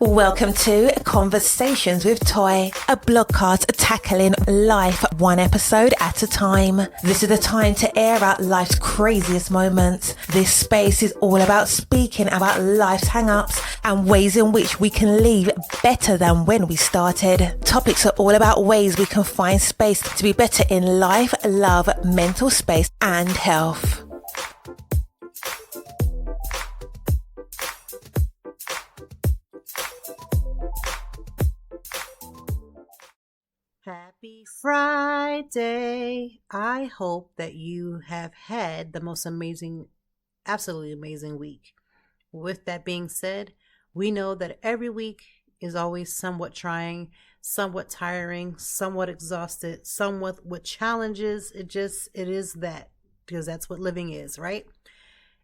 Welcome to Conversations with Toy, a blogcast tackling life one episode at a time. This is the time to air out life's craziest moments. This space is all about speaking about life's hang-ups and ways in which we can leave better than when we started. Topics are all about ways we can find space to be better in life, love, mental space, and health. Happy Friday. I hope that you have had the most amazing, absolutely amazing week. With that being said, we know that every week is always somewhat trying, somewhat tiring, somewhat exhausted, somewhat with challenges. It is that, because that's what living is, right?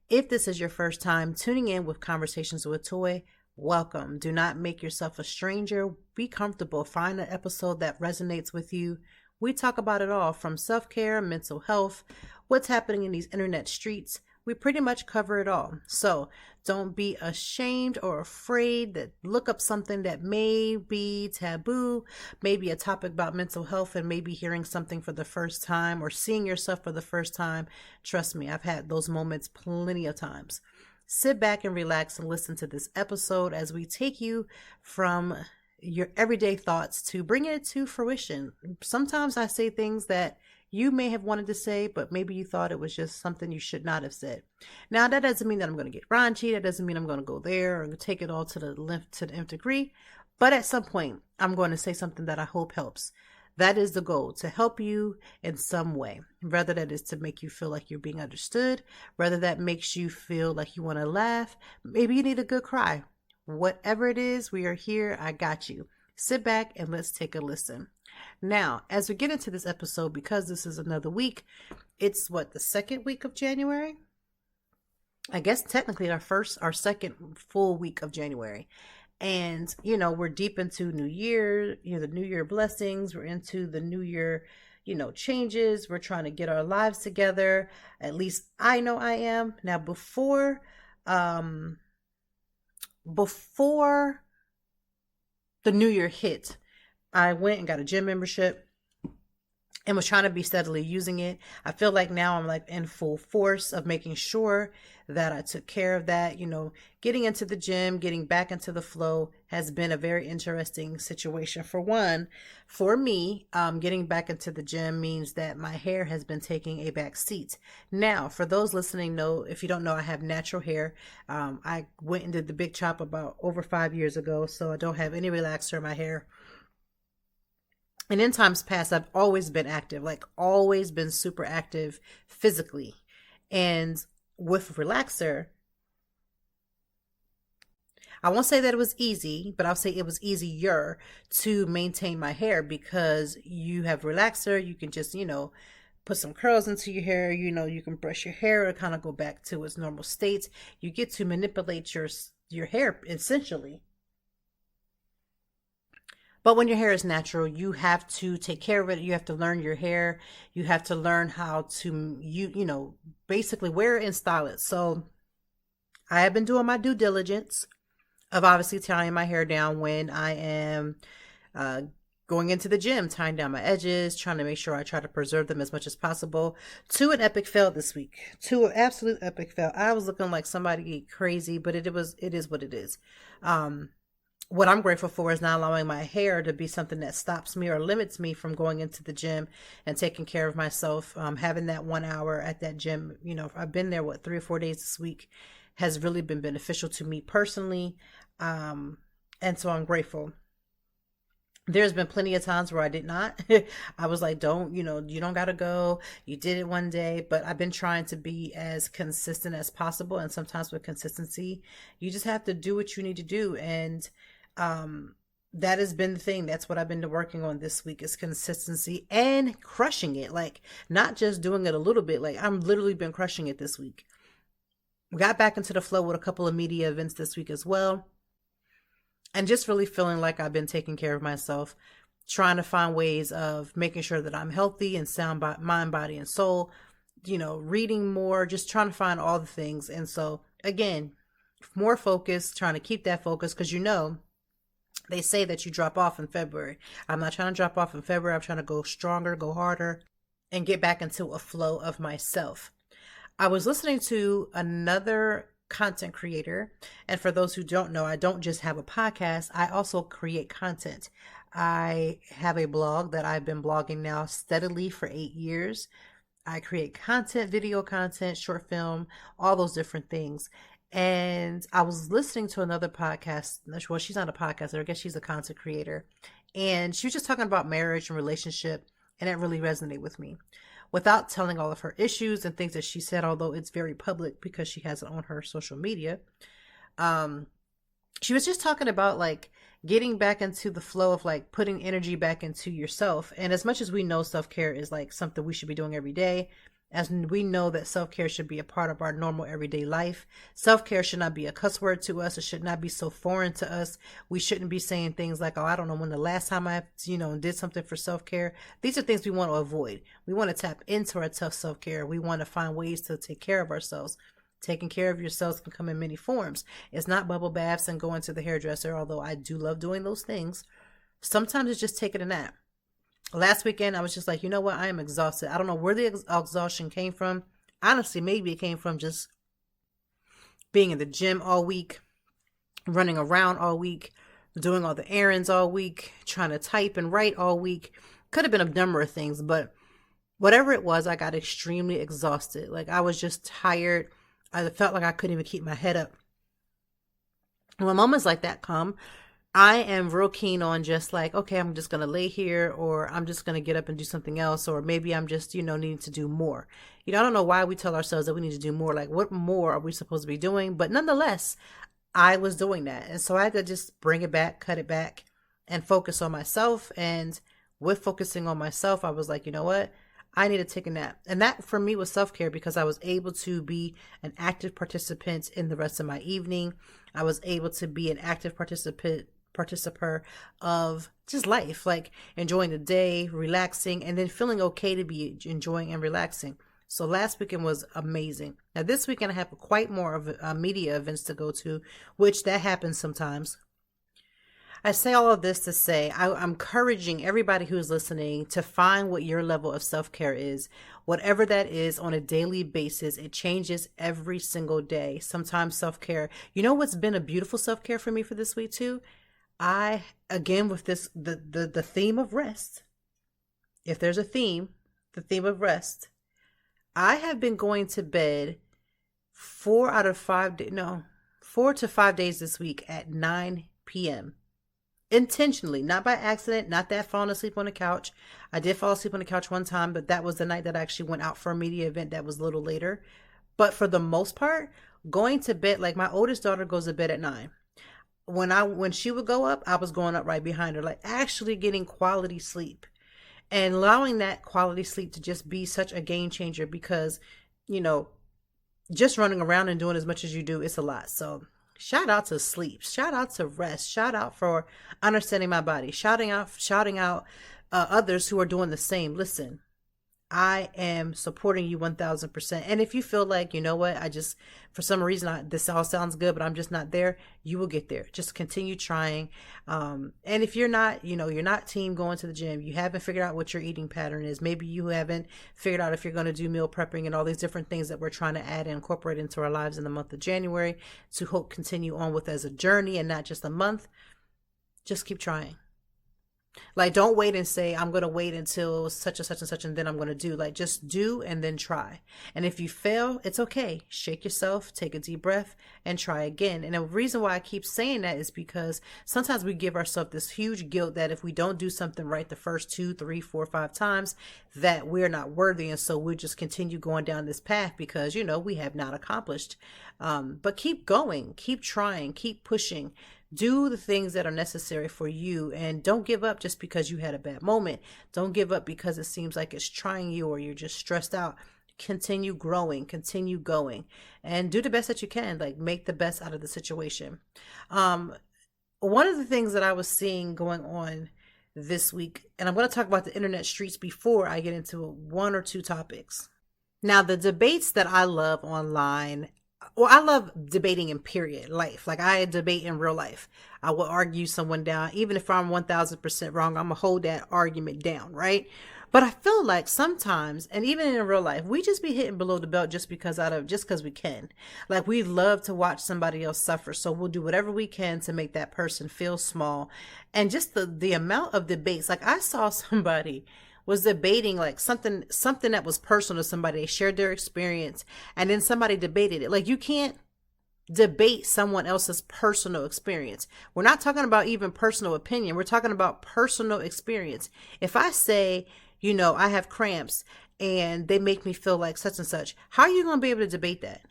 If this is your first time tuning in with Conversations with Toy, welcome. Do not make yourself a stranger. Be comfortable. Find an episode that resonates with you. We talk about it all, from self-care, mental health, what's happening in these internet streets. We pretty much cover it all. So don't be ashamed or afraid to look up something that may be taboo, maybe a topic about mental health, and maybe hearing something for the first time or seeing yourself for the first time. Trust me, I've had those moments plenty of times. Sit back and relax and listen to this episode as we take you from your everyday thoughts to bring it to fruition. Sometimes I say things that you may have wanted to say, but maybe you thought it was just something you should not have said. Now, that doesn't mean that I'm going to get raunchy. That doesn't mean I'm going to go there or take it all to the nth degree. But at some point, I'm going to say something that I hope helps. That is the goal, to help you in some way. Whether that is to make you feel like you're being understood, whether that makes you feel like you want to laugh, maybe you need a good cry. Whatever it is, we are here. I got you. Sit back and let's take a listen. Now, as we get into this episode, because this is another week, it's the second week of January? I guess technically our second full week of January. And, we're deep into New Year, the New Year blessings. We're into the New Year, changes. We're trying to get our lives together. At least I know I am. Now, before the New Year hit, I went and got a gym membership and was trying to be steadily using it. I feel like now I'm in full force of making sure that I took care of that. Getting into the gym, getting back into the flow has been a very interesting situation. For me, getting back into the gym means that my hair has been taking a back seat. Now, for those listening, if you don't know, I have natural hair. I went and did the big chop about over 5 years ago, so I don't have any relaxer in my hair. And in times past, I've always been active, always been super active physically. And with relaxer, I won't say that it was easy, but I'll say it was easier to maintain my hair, because you have relaxer. You can just, put some curls into your hair. You can brush your hair and kind of go back to its normal state. You get to manipulate your hair essentially. But when your hair is natural, you have to take care of it. You have to learn your hair. You have to learn how to, basically wear it and style it. So I have been doing my due diligence of obviously tying my hair down when I am going into the gym, tying down my edges, trying to make sure I try to preserve them as much as possible. To an epic fail this week. To an absolute epic fail. I was looking like somebody crazy, but it is what it is. What I'm grateful for is not allowing my hair to be something that stops me or limits me from going into the gym and taking care of myself. Having that 1 hour at that gym, I've been there, 3 or 4 days this week, has really been beneficial to me personally. And so I'm grateful. There's been plenty of times where I did not. I was like, you don't got to go. You did it one day, but I've been trying to be as consistent as possible. And sometimes with consistency, you just have to do what you need to do. And, that has been the thing. That's what I've been working on this week, is consistency and crushing it. Not just doing it a little bit. I'm literally been crushing it this week. We got back into the flow with a couple of media events this week as well. And just really feeling like I've been taking care of myself, trying to find ways of making sure that I'm healthy and sound mind, body, and soul, reading more, just trying to find all the things. And so again, more focus, trying to keep that focus, because They say that you drop off in February. I'm not trying to drop off in February. I'm trying to go stronger, go harder, and get back into a flow of myself. I was listening to another content creator. And for those who don't know, I don't just have a podcast. I also create content. I have a blog that I've been blogging now steadily for 8 years. I create content, video content, short film, all those different things. And I was listening to another podcast. Well, she's not a podcaster. I guess she's a content creator. And she was just talking about marriage and relationship. And it really resonated with me. Without telling all of her issues and things that she said, although it's very public because she has it on her social media. She was just talking about like getting back into the flow of like putting energy back into yourself. And as much as we know self-care is like something we should be doing every day, as we know that self-care should be a part of our normal everyday life. Self-care should not be a cuss word to us. It should not be so foreign to us. We shouldn't be saying things like, oh, I don't know when the last time I, did something for self-care. These are things we want to avoid. We want to tap into our tough self-care. We want to find ways to take care of ourselves. Taking care of yourselves can come in many forms. It's not bubble baths and going to the hairdresser, although I do love doing those things. Sometimes it's just taking a nap. Last weekend, I was just like, you know what? I am exhausted. I don't know where the exhaustion came from. Honestly, maybe it came from just being in the gym all week, running around all week, doing all the errands all week, trying to type and write all week. Could have been a number of things, but whatever it was, I got extremely exhausted. Like I was just tired. I felt like I couldn't even keep my head up. And when moments like that come, I am real keen on just like, okay, I'm just going to lay here, or I'm just going to get up and do something else. Or maybe I'm just, needing to do more. I don't know why we tell ourselves that we need to do more. Like what more are we supposed to be doing? But nonetheless, I was doing that. And so I had to just bring it back, cut it back, and focus on myself. And with focusing on myself, I was like, you know what? I need to take a nap. And that for me was self-care because I was able to be an active participant in the rest of my evening. I was able to be an active participer of just life, like enjoying the day, relaxing, and then feeling okay to be enjoying and relaxing. So last weekend was amazing. Now this weekend I have quite more of media events to go to, which that happens sometimes. I say all of this to say I'm encouraging everybody who's listening to find what your level of self-care is. Whatever that is on a daily basis, it changes every single day. Sometimes self-care, what's been a beautiful self-care for me for this week too? Again, with this, the theme of rest, if there's a theme, the theme of rest, I have been going to bed 4 to 5 days this week at 9 p.m. Intentionally, not by accident, not that falling asleep on the couch. I did fall asleep on the couch one time, but that was the night that I actually went out for a media event that was a little later. But for the most part, going to bed, like my oldest daughter goes to bed at 9. When she would go up, I was going up right behind her, like actually getting quality sleep and allowing that quality sleep to just be such a game changer because, just running around and doing as much as you do, it's a lot. So shout out to sleep, shout out to rest, shout out for understanding my body, shouting out others who are doing the same. Listen, I am supporting you 1000%. And if you feel like, you know what, for some reason, this all sounds good, but I'm just not there, you will get there. Just continue trying. And if you're not, you're not team going to the gym, you haven't figured out what your eating pattern is. Maybe you haven't figured out if you're going to do meal prepping and all these different things that we're trying to add and incorporate into our lives in the month of January to hope continue on with as a journey and not just a month. Just keep trying. Like, don't wait and say, I'm going to wait until such and such and such, and then I'm going to do. Like, just do and then try. And if you fail, it's okay. Shake yourself, take a deep breath, and try again. And the reason why I keep saying that is because sometimes we give ourselves this huge guilt that if we don't do something right the first 2, 3, 4, 5 times, that we're not worthy. And so we'll just continue going down this path because, we have not accomplished. But keep going, keep trying, keep pushing. Do the things that are necessary for you, and don't give up just because you had a bad moment. Don't give up because it seems like it's trying you or you're just stressed out. Continue growing, continue going, and do the best that you can. Like, make the best out of the situation. One of the things that I was seeing going on this week, and I'm going to talk about the internet streets before I get into 1 or 2 topics. Now, the debates that I love online well, I love debating in period life. Like I debate in real life. I will argue someone down. Even if I'm 1000% wrong, I'm going to hold that argument down, right? But I feel like sometimes, and even in real life, we just be hitting below the belt just because we can. Like we love to watch somebody else suffer. So we'll do whatever we can to make that person feel small. And just the amount of debates, like I saw somebody was debating like something that was personal to somebody. They shared their experience and then somebody debated it. Like you can't debate someone else's personal experience. We're not talking about even personal opinion. We're talking about personal experience. If I say, I have cramps and they make me feel like such and such, how are you going to be able to debate that?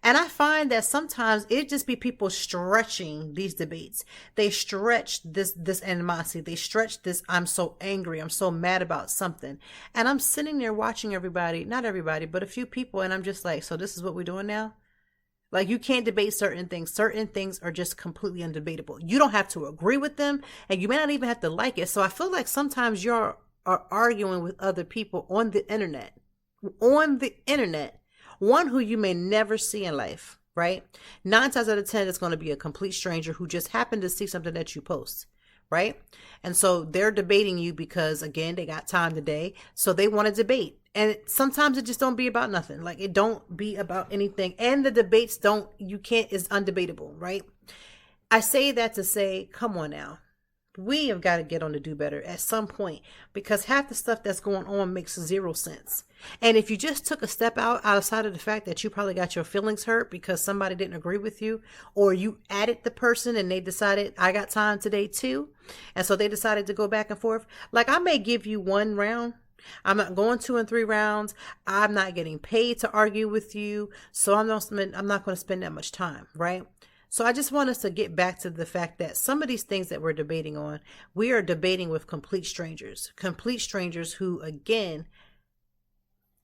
And I find that sometimes it just be people stretching these debates. They stretch this animosity. They stretch this, I'm so angry. I'm so mad about something. And I'm sitting there watching everybody, not everybody, but a few people. And I'm just like, so this is what we're doing now? Like you can't debate certain things. Certain things are just completely undebatable. You don't have to agree with them and you may not even have to like it. So I feel like sometimes you're arguing with other people on the internet, one who you may never see in life, right? 9 times out of 10, it's going to be a complete stranger who just happened to see something that you post, right? And so they're debating you because, again, they got time today. So they want to debate. And sometimes it just don't be about nothing. Like it don't be about anything. And the debates is undebatable, right? I say that to say, come on now. We have got to get on to do better at some point because half the stuff that's going on makes zero sense. And if you just took a step outside of the fact that you probably got your feelings hurt because somebody didn't agree with you, or you added the person and they decided I got time today too. And so they decided to go back and forth. Like I may give you 1 round. I'm not going 2 and 3 rounds. I'm not getting paid to argue with you. So I'm not going to spend that much time. Right. So I just want us to get back to the fact that some of these things that we're debating on, we are debating with complete strangers who, again,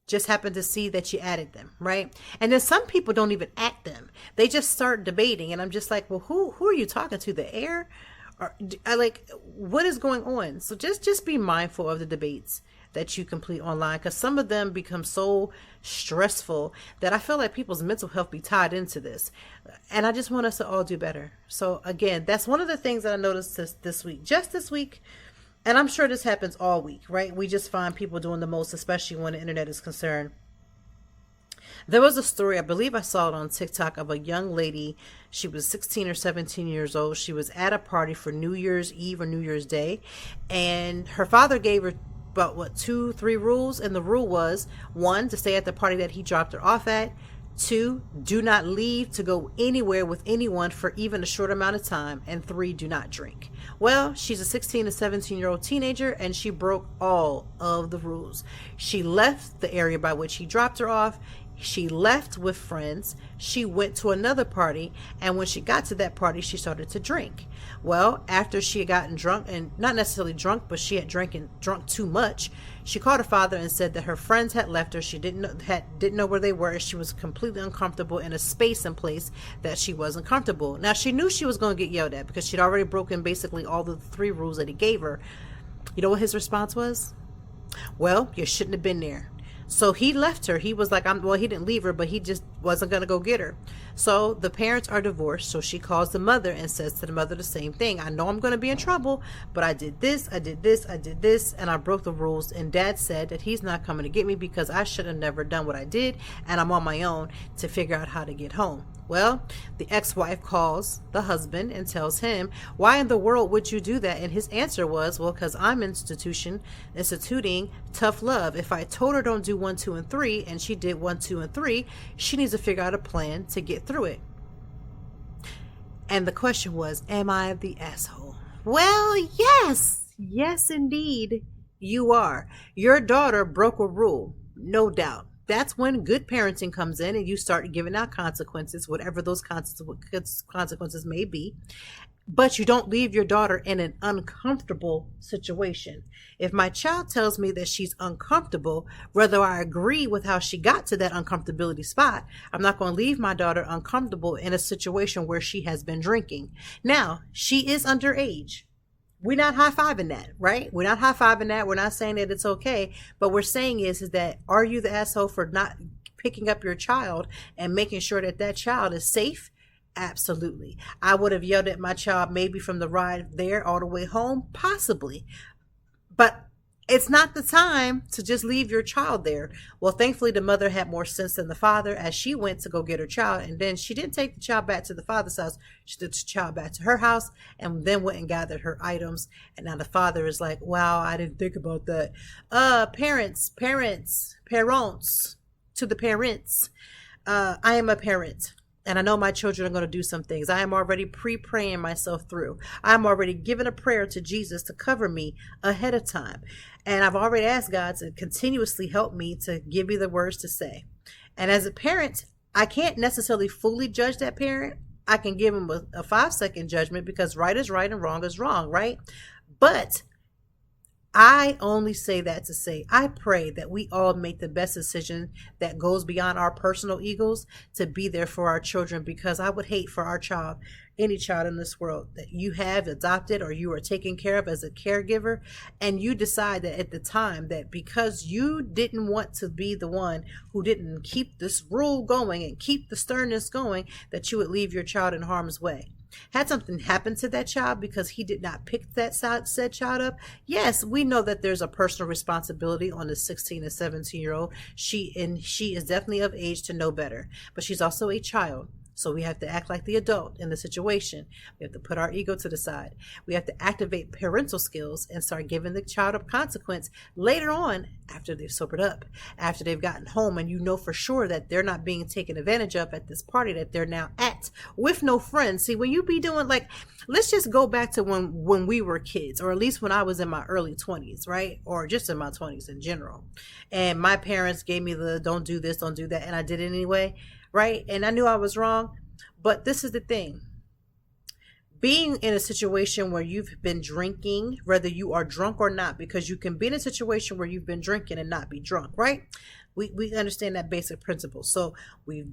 just happen to see that you added them, right? And then some people don't even add them. They just start debating. And I'm just like, well, who are you talking to? The air? Or what is going on? So just be mindful of the debates that you complete online, because some of them become so stressful that I feel like people's mental health be tied into this. And I just want us to all do better. So again, that's one of the things that I noticed this week. And I'm sure this happens all week, right? We just find people doing the most, especially when the internet is concerned. There was a story, I believe I saw it on TikTok, of a young lady. She was 16 or 17 years old. She was at a party for New Year's Eve or New Year's Day. And her father gave her about 2-3 rules. And the rule was, 1, to stay at the party that he dropped her off at. 2, do not leave to go anywhere with anyone for even a short amount of time. And 3, do not drink. Well, she's a 16 to 17-year-old teenager, and she broke all of the rules. She left the area by which he dropped her off. She left with friends. She went to another party, and when she got to that party, she started to drink. Well, after she had gotten drunk, and not necessarily drunk, but she had drunk too much, she called her father and said that her friends had left her. She didn't know where they were, and she was completely uncomfortable in a space and place that she wasn't comfortable. Now, she knew she was going to get yelled at because she'd already broken basically all the 3 rules that he gave her. You know what his response was? Well, you shouldn't have been there. So he left her. He was like, he didn't leave her, but he just wasn't going to go get her. So the parents are divorced. So she calls the mother and says to the mother the same thing. I know I'm going to be in trouble, but I did this, and I broke the rules. And Dad said that he's not coming to get me because I should have never done what I did. And I'm on my own to figure out how to get home. Well, the ex-wife calls the husband and tells him, why in the world would you do that? And his answer was, well, because I'm instituting tough love. If I told her don't do 1, 2, and 3, and she did 1, 2, and 3, she needs to figure out a plan to get through it. And the question was, am I the asshole? Well, yes, indeed, you are. Your daughter broke a rule, no doubt. That's when good parenting comes in and you start giving out consequences, whatever those consequences may be. But you don't leave your daughter in an uncomfortable situation. If my child tells me that she's uncomfortable, whether I agree with how she got to that uncomfortability spot, I'm not going to leave my daughter uncomfortable in a situation where she has been drinking. Now, she is underage. We're not high-fiving that, right? We're not high-fiving that. We're not saying that it's okay. But we're saying is that, are you the asshole for not picking up your child and making sure that that child is safe? Absolutely. I would have yelled at my child maybe from the ride there all the way home, possibly. But it's not the time to just leave your child there. Well, thankfully, the mother had more sense than the father as she went to go get her child. And then she didn't take the child back to the father's house. She took the child back to her house and then went and gathered her items. And now the father is like, wow, I didn't think about that. Parents, to the parents. I am a parent. And I know my children are going to do some things. I am already pre-praying myself through. I'm already giving a prayer to Jesus to cover me ahead of time. And I've already asked God to continuously help me to give me the words to say. And as a parent, I can't necessarily fully judge that parent. I can give him a 5-second judgment because right is right and wrong is wrong, right? But I only say that to say, I pray that we all make the best decision that goes beyond our personal egos to be there for our children, because I would hate for our child, any child in this world that you have adopted or you are taking care of as a caregiver, and you decide that at the time that because you didn't want to be the one who didn't keep this rule going and keep the sternness going, that you would leave your child in harm's way. Had something happened to that child because he did not pick that said child up, yes, we know that there's a personal responsibility on the 16 and 17-year-old. She is definitely of age to know better, but she's also a child. So we have to act like the adult in the situation. We have to put our ego to the side. We have to activate parental skills and start giving the child a consequence later on after they've sobered up, after they've gotten home, and you know for sure that they're not being taken advantage of at this party that they're now at with no friends. See, when you be doing let's just go back to when we were kids, or at least when I was in my early 20s, right? Or just in my 20s in general. And my parents gave me the don't do this, don't do that, and I did it anyway. Right? And I knew I was wrong. But this is the thing. Being in a situation where you've been drinking, whether you are drunk or not, because you can be in a situation where you've been drinking and not be drunk, right? We understand that basic principle. So we've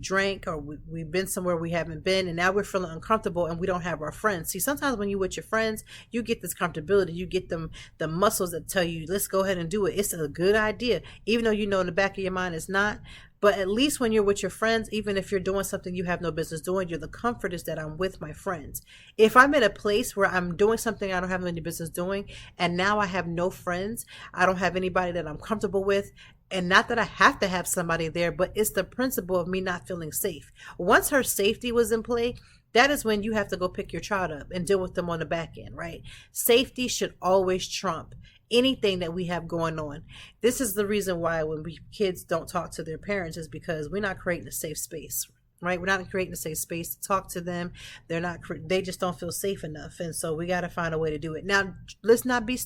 drank, or we've been somewhere we haven't been, and now we're feeling uncomfortable and we don't have our friends. See, sometimes when you're with your friends, you get this comfortability. You get the muscles that tell you, let's go ahead and do it. It's a good idea, even though you know in the back of your mind it's not. But at least when you're with your friends, even if you're doing something you have no business doing, the comfort is that I'm with my friends. If I'm in a place where I'm doing something I don't have any business doing, and now I have no friends, I don't have anybody that I'm comfortable with, and not that I have to have somebody there, but it's the principle of me not feeling safe. Once her safety was in play, that is when you have to go pick your child up and deal with them on the back end, right? Safety should always trump anything that we have going on. This is the reason why when kids don't talk to their parents is because we're not creating a safe space, right? We're not creating a safe space to talk to them. They just don't feel safe enough. And so we got to find a way to do it. Now, let's not be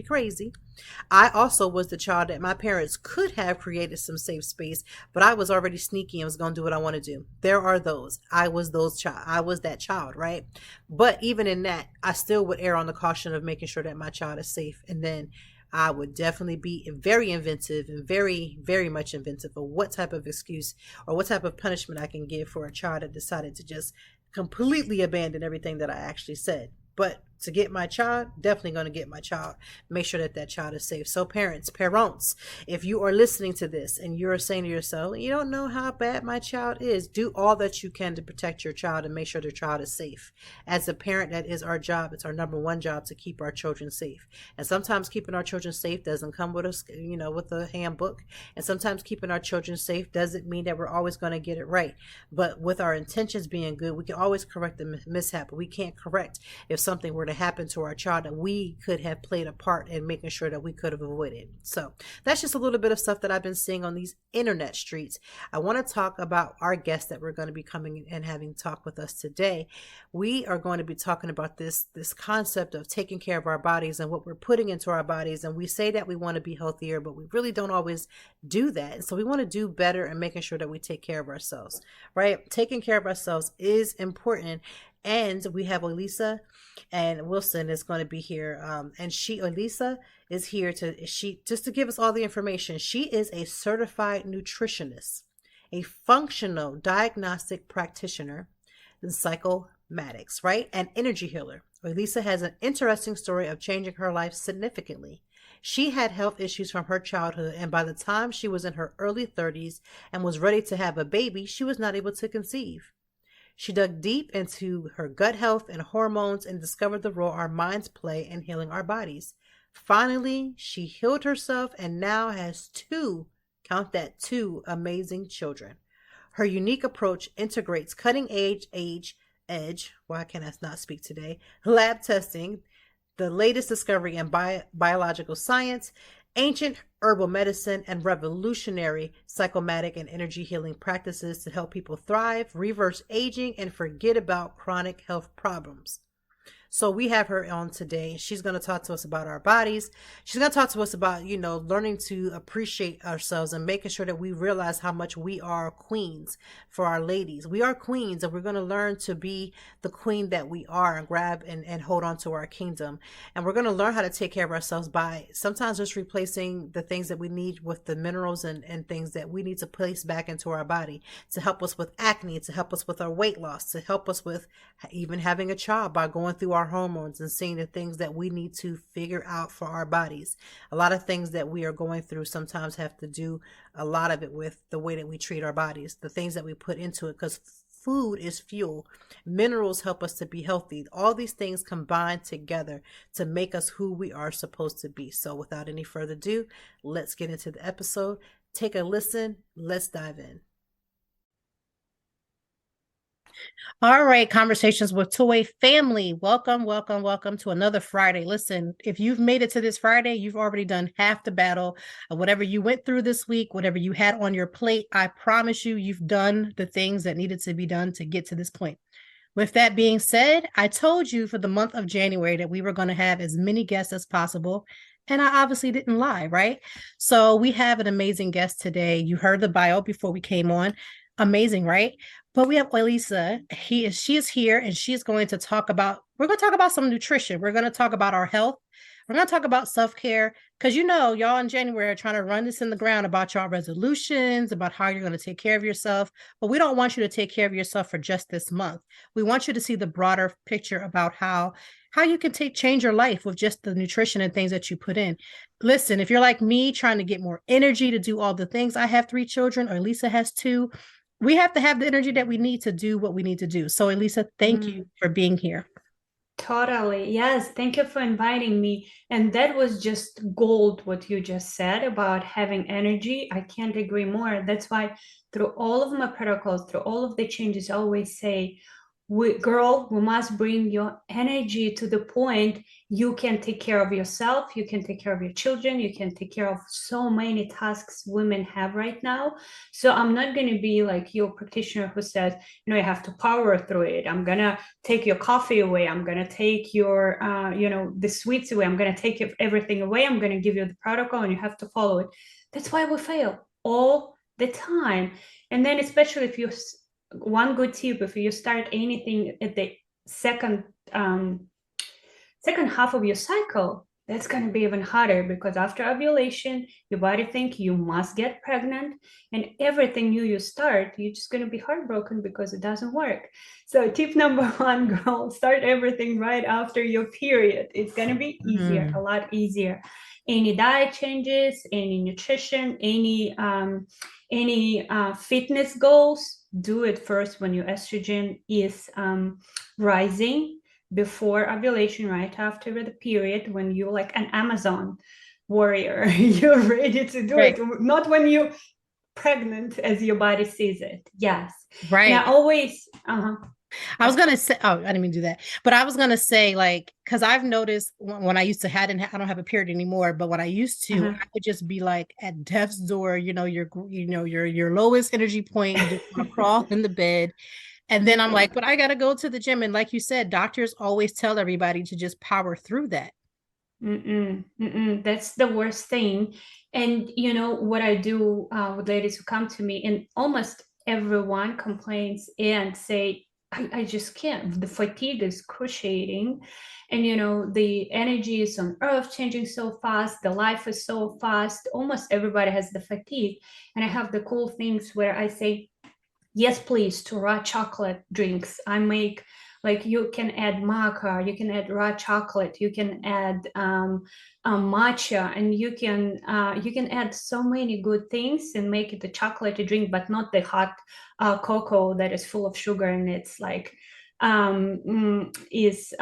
crazy. I also was the child that my parents could have created some safe space, but I was already sneaky and was going to do what I want to do. There are those. I was that child, right? But even in that, I still would err on the caution of making sure that my child is safe. And then I would definitely be very inventive and very, very much inventive of what type of excuse or what type of punishment I can give for a child that decided to just completely abandon everything that I actually said. But to get my child, definitely going to get my child. Make sure that child is safe. So parents, if you are listening to this and you're saying to yourself, you don't know how bad my child is, do all that you can to protect your child and make sure their child is safe. As a parent, that is our job. It's our number one job to keep our children safe. And sometimes keeping our children safe doesn't come with with a handbook. And sometimes keeping our children safe doesn't mean that we're always going to get it right. But with our intentions being good, we can always correct the mishap. But we can't correct if something were to happen to our child that we could have played a part in making sure that we could have avoided. So that's just a little bit of stuff that I've been seeing on these internet streets. I want to talk about our guest that we're going to be coming and having talk with us today. We are going to be talking about this concept of taking care of our bodies and what we're putting into our bodies. And we say that we want to be healthier, but we really don't always do that. And so we want to do better and making sure that we take care of ourselves, right? Taking care of ourselves is important. And we have Olesya and Wilson is going to be here. And Olesya is here just to give us all the information. She is a certified nutritionist, a functional diagnostic practitioner in psychosomatics, right? An energy healer. Olesya has an interesting story of changing her life significantly. She had health issues from her childhood, and by the time she was in her early 30s and was ready to have a baby, she was not able to conceive. She dug deep into her gut health and hormones and discovered the role our minds play in healing our bodies. Finally, she healed herself and now has two, count that, two amazing children. Her unique approach integrates cutting edge, why can I not speak today, lab testing, the latest discovery in biological science, ancient herbal medicine, and revolutionary psychosomatic and energy healing practices to help people thrive, reverse aging, and forget about chronic health problems. So we have her on today. She's going to talk to us about our bodies. She's going to talk to us about, learning to appreciate ourselves and making sure that we realize how much we are queens for our ladies. We are queens, and we're going to learn to be the queen that we are and grab and hold on to our kingdom. And we're going to learn how to take care of ourselves by sometimes just replacing the things that we need with the minerals and things that we need to place back into our body to help us with acne, to help us with our weight loss, to help us with even having a child by going through our hormones and seeing the things that we need to figure out for our bodies. A lot of things that we are going through sometimes have to do a lot of it with the way that we treat our bodies, the things that we put into it, because food is fuel. Minerals help us to be healthy. All these things combine together to make us who we are supposed to be. So without any further ado, let's get into the episode. Take a listen. Let's dive in. All right, Conversations with Toy family. Welcome to another Friday. Listen, if you've made it to this Friday, you've already done half the battle of whatever you went through this week, whatever you had on your plate. I promise you, you've done the things that needed to be done to get to this point. With that being said, I told you for the month of January that we were going to have as many guests as possible. And I obviously didn't lie, right? So we have an amazing guest today. You heard the bio before we came on. Amazing, right? But we have Olesya. She is here, and she's going to talk about, we're going to talk about some nutrition. We're going to talk about our health. We're going to talk about self-care, because y'all in January are trying to run this in the ground about your resolutions, about how you're going to take care of yourself. But we don't want you to take care of yourself for just this month. We want you to see the broader picture about how you can change your life with just the nutrition and things that you put in. Listen, if you're like me, trying to get more energy to do all the things, I have 3 children, or Olesya has 2. We have to have the energy that we need to do what we need to do. So Olesya, thank you for being here. Totally. Yes. Thank you for inviting me. And that was just gold, what you just said about having energy. I can't agree more. That's why through all of my protocols, through all of the changes, I always say, we must bring your energy to the point you can take care of yourself, you can take care of your children, you can take care of so many tasks women have right now. So I'm not going to be like your practitioner who says, you have to power through it. I'm going to take your coffee away. I'm going to take your, the sweets away. I'm going to take everything away. I'm going to give you the protocol and you have to follow it. That's why we fail all the time. And then especially if you one good tip, if you start anything at the second half of your cycle, that's going to be even harder, because after ovulation, your body thinks you must get pregnant, and everything new you start, you're just going to be heartbroken because it doesn't work. So tip number 1, girl, start everything right after your period. It's going to be easier, a lot easier. Any diet changes, any nutrition, any fitness goals, do it first when your estrogen is rising, before ovulation, right after the period, when you're like an Amazon warrior. You're ready to do it, not when you're pregnant as your body sees it. Yes. Right. And I always... I was going to say, I didn't mean to do that, but I was going to say, like, because I've noticed when I used to I don't have a period anymore, but when I used to, I would just be like at death's door, your lowest energy point, you just want to crawl in the bed. And then I'm like, but I got to go to the gym. And like you said, doctors always tell everybody to just power through that. That's the worst thing. And what I do with ladies who come to me, and almost everyone complains and say, I just can't. The fatigue is cruciating, and the energy is on earth changing so fast. The life is so fast. Almost everybody has the fatigue. And I have the cool things where I say, yes, please, to raw chocolate drinks. I make Like you can add maca, you can add raw chocolate, you can add matcha, and you can add so many good things and make it a chocolatey drink, but not the hot cocoa that is full of sugar, and it's like is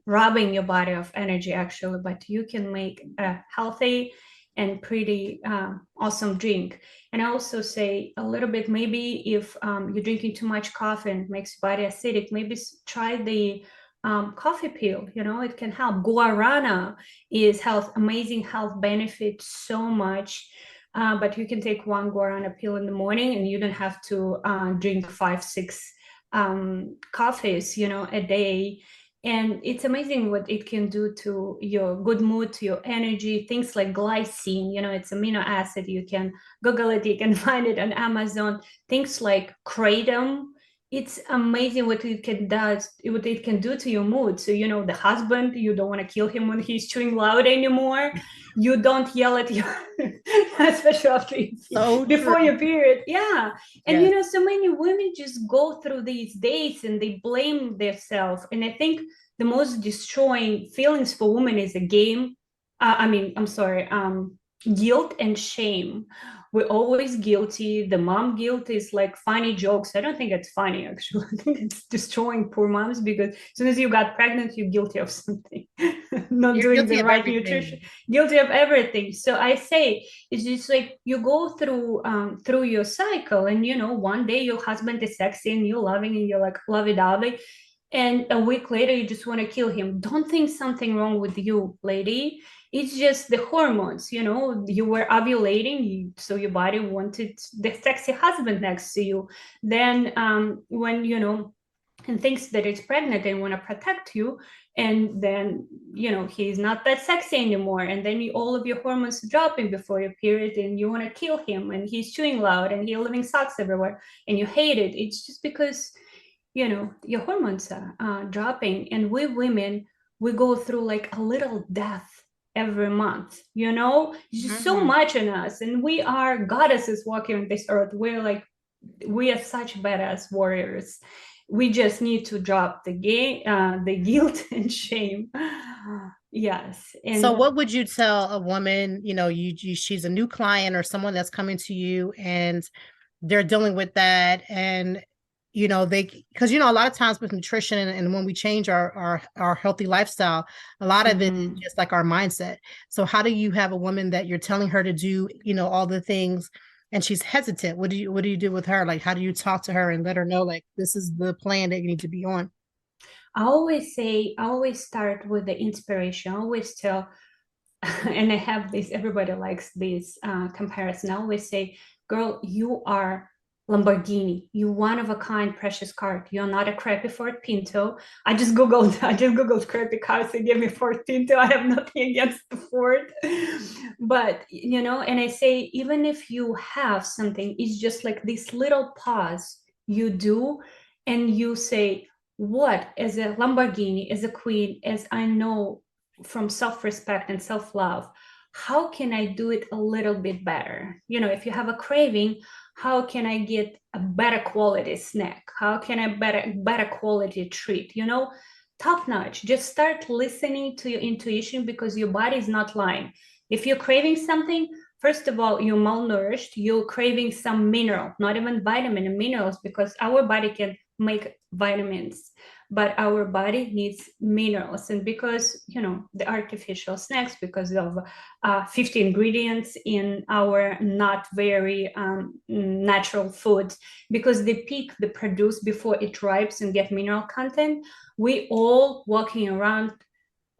robbing your body of energy actually. But you can make a healthy and pretty awesome drink. And I also say a little bit, maybe if you're drinking too much coffee and it makes your body acidic, maybe try the coffee peel. It can help. Guarana is amazing health benefit so much. But you can take one guarana pill in the morning, and you don't have to drink 5-6 coffees, a day. And it's amazing what it can do to your good mood, to your energy. Things like glycine, it's amino acid. You can Google it, you can find it on Amazon. Things like kratom, it's amazing what it can do to your mood. So, the husband, you don't want to kill him when he's chewing loud anymore. You don't yell at your, especially before your period. Yeah. And, Yes. so many women just go through these days and they blame themselves. And I think the most destroying feelings for women is guilt and shame. We're always guilty. The mom guilt is like funny jokes. I don't think it's funny, actually. I think it's destroying poor moms, because as soon as you got pregnant, you're guilty of something. Not You're doing guilty the of right everything. nutrition, guilty of everything. So I say it's just like you go through your cycle, and one day your husband is sexy and you're loving and you're like lovey-dovey, and a week later you just want to kill him. Don't think something wrong with you, lady. It's just the hormones. You were ovulating, so your body wanted the sexy husband next to you. Then when and thinks that it's pregnant and want to protect you, and then he's not that sexy anymore, and then all of your hormones dropping before your period, and you want to kill him, and he's chewing loud and he's leaving socks everywhere, and you hate it. It's just because your hormones are dropping. And we women, we go through like a little death every month. It's just so much in us, and we are goddesses walking on this earth. We are such badass warriors. We just need to drop the guilt and shame. Yes. And So what would you tell a woman, she's a new client or someone that's coming to you and they're dealing with that, and because a lot of times with nutrition, and when we change our healthy lifestyle, a lot of it is just like our mindset. So how do you have a woman that you're telling her to do all the things, and she's hesitant? What do you do with her? Like, how do you talk to her and let her know, like, this is the plan that you need to be on? I always start with the inspiration. I always tell, and I have this, everybody likes this comparison. I always say, girl, you are Lamborghini. You one of a kind, precious car. You're not a crappy Ford Pinto. I just Googled crappy cars. They gave me Ford Pinto. I have nothing against the Ford. But, and I say, even if you have something, it's just like this little pause you do, and you say, what, as a Lamborghini, as a queen, as I know from self-respect and self-love, how can I do it a little bit better? If you have a craving, how can I get a better quality snack? How can I better quality treat? Top notch. Just start listening to your intuition, because your body is not lying. If you're craving something, first of all, you're malnourished. You're craving some mineral, not even vitamin and minerals, because our body can make vitamins, but our body needs minerals. And because the artificial snacks, because of 50 ingredients in our not very natural food, because the peak they produce before it ripes and get mineral content, we all walking around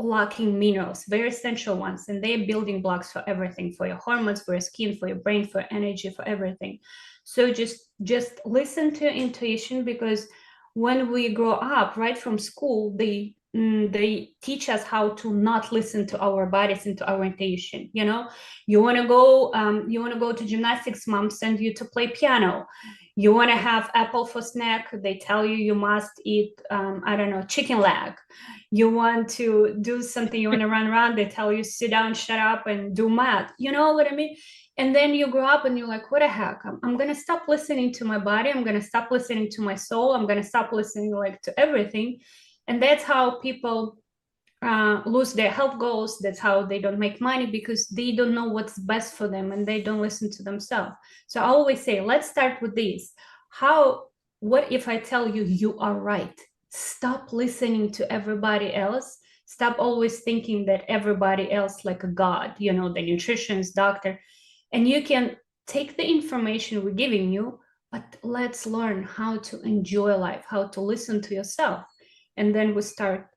lacking minerals, very essential ones, and they're building blocks for everything, for your hormones, for your skin, for your brain, for energy, for everything. So just listen to your intuition, because when we grow up right from school, they teach us how to not listen to our bodies and to our intuition. You want to go to gymnastics, mom send you to play piano. You want to have apple for snack, they tell you must eat chicken leg. You want to do something, you want to run around, they tell you sit down, shut up, and do math. You know what I mean? And then you grow up and you're like, what the heck? I'm going to stop listening to my body. I'm going to stop listening to my soul. I'm going to stop listening to everything. And that's how people lose their health goals. That's how they don't make money, because they don't know what's best for them and they don't listen to themselves. So I always say, let's start with this. What if I tell you you are right? Stop listening to everybody else. Stop always thinking that everybody else like a god, the nutritionist, doctor. And you can take the information we're giving you, but let's learn how to enjoy life, how to listen to yourself. And then we start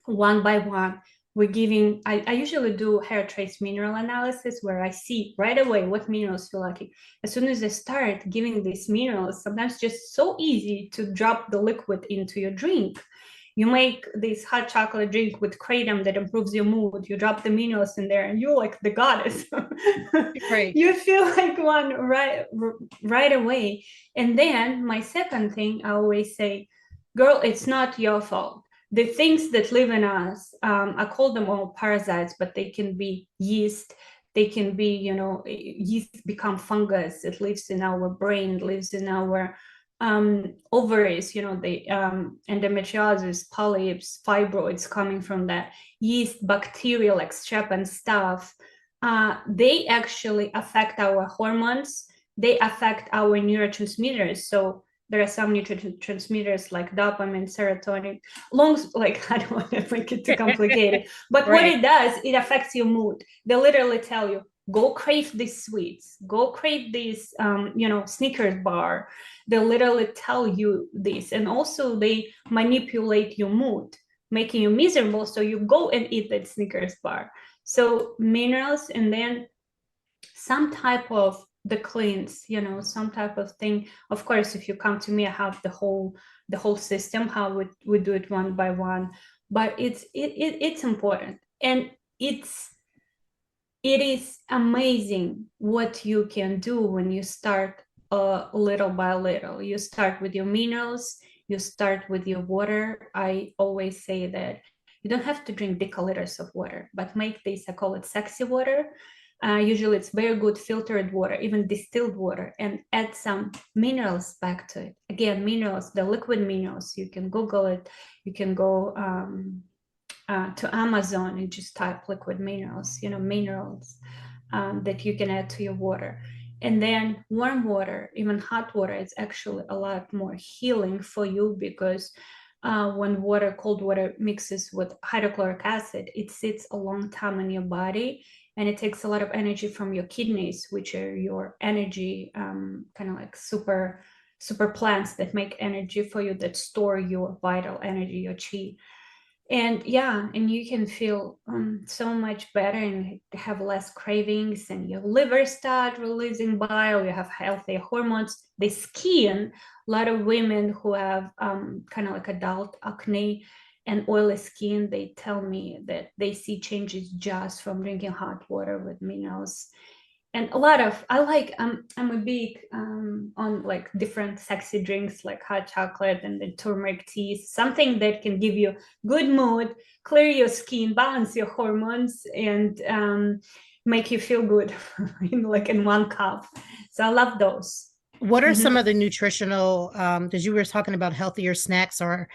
one by one. I usually do hair trace mineral analysis, where I see right away what minerals feel like. As soon as I start giving these minerals, sometimes just so easy to drop the liquid into your drink. You make this hot chocolate drink with kratom that improves your mood. You drop the minerals in there and you're like the goddess. Right. You feel like one right away. And then my second thing, I always say, girl, it's not your fault. The things that live in us, I call them all parasites, but they can be yeast. They can be, yeast become fungus. It lives in our brain, lives in our ovaries, the endometriosis, polyps, fibroids coming from that. Yeast, bacteria like strep and stuff, they actually affect our hormones. They affect our neurotransmitters. So there are some neurotransmitters like dopamine, serotonin, I don't want to make it too complicated, but Right. what it does, it affects your mood. They literally tell you, go crave these sweets, go crave this, Snickers bar. They literally tell you this. And also they manipulate your mood, making you miserable. So you go and eat that Snickers bar. So minerals, and then some type of the cleanse, some type of thing. Of course, if you come to me, I have the whole system, how we do it one by one. But it's important, and it is amazing what you can do when you start little by little. You start with your minerals, you start with your water. I always say that you don't have to drink decaliters of water, but make this, I call it sexy water. Usually it's very good filtered water, even distilled water, and add some minerals back to it. Again, minerals, the liquid minerals, you can Google it. You can go to Amazon and just type liquid minerals, minerals that you can add to your water. And then warm water, even hot water, is actually a lot more healing for you, because when cold water mixes with hydrochloric acid, it sits a long time in your body, and it takes a lot of energy from your kidneys, which are your energy, kind of like super plants that make energy for you, that store your vital energy, your chi. And you can feel so much better and have less cravings, and your liver start releasing bile, you have healthy hormones. The skin, a lot of women who have kind of like adult acne and oily skin, they tell me that they see changes just from drinking hot water with minerals. And I'm a big on like different sexy drinks like hot chocolate and the turmeric tea, something that can give you good mood, clear your skin, balance your hormones, and make you feel good in one cup. So I love those. What are some of the nutritional, because you were talking about healthier snacks, or,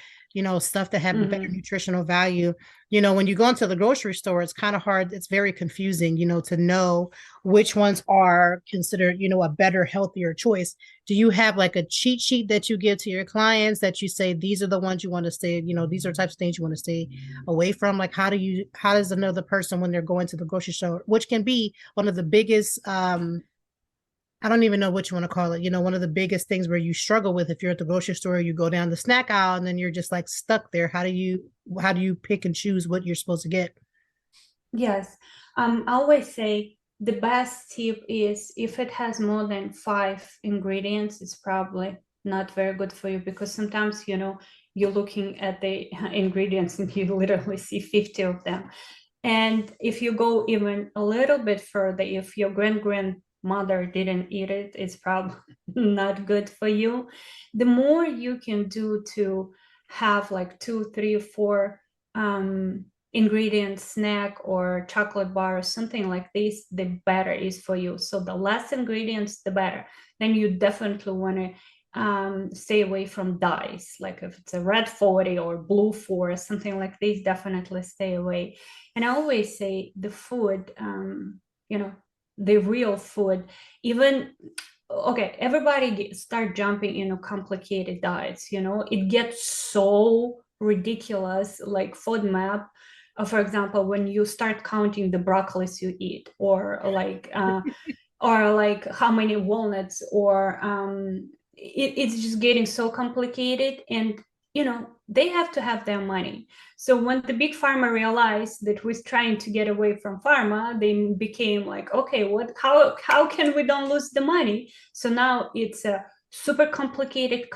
stuff that have better nutritional value. When you go into the grocery store, it's kind of hard. It's very confusing, to know which ones are considered, a better, healthier choice. Do you have like a cheat sheet that you give to your clients that you say, these are the ones you want to stay, these are types of things you want to stay away from? Like, how does another person, when they're going to the grocery store, which can be one of the biggest, I don't even know what you want to call it. One of the biggest things where you struggle with, if you're at the grocery store, you go down the snack aisle and then you're just like stuck there. How do you pick and choose what you're supposed to get? Yes. I always say the best tip is, if it has more than 5 ingredients, it's probably not very good for you, because sometimes, you're looking at the ingredients and you literally see 50 of them. And if you go even a little bit further, if your grandmother didn't eat it, it's probably not good for you. The more you can do to have like 2, 3, 4 ingredient snack or chocolate bar or something like this, the better is for you. So the less ingredients, the better. Then you definitely want to stay away from dyes. Like if it's a red 40 or blue 4, something like this, definitely stay away. And I always say the food, the real food, even, okay, everybody start jumping into complicated diets, it gets so ridiculous, like FODMAP. For example, when you start counting the broccolis you eat, or like how many walnuts, or it's just getting so complicated, and they have to have their money. So when the big pharma realized that we're trying to get away from pharma, they became like, okay, how can we don't lose the money? So now it's a super complicated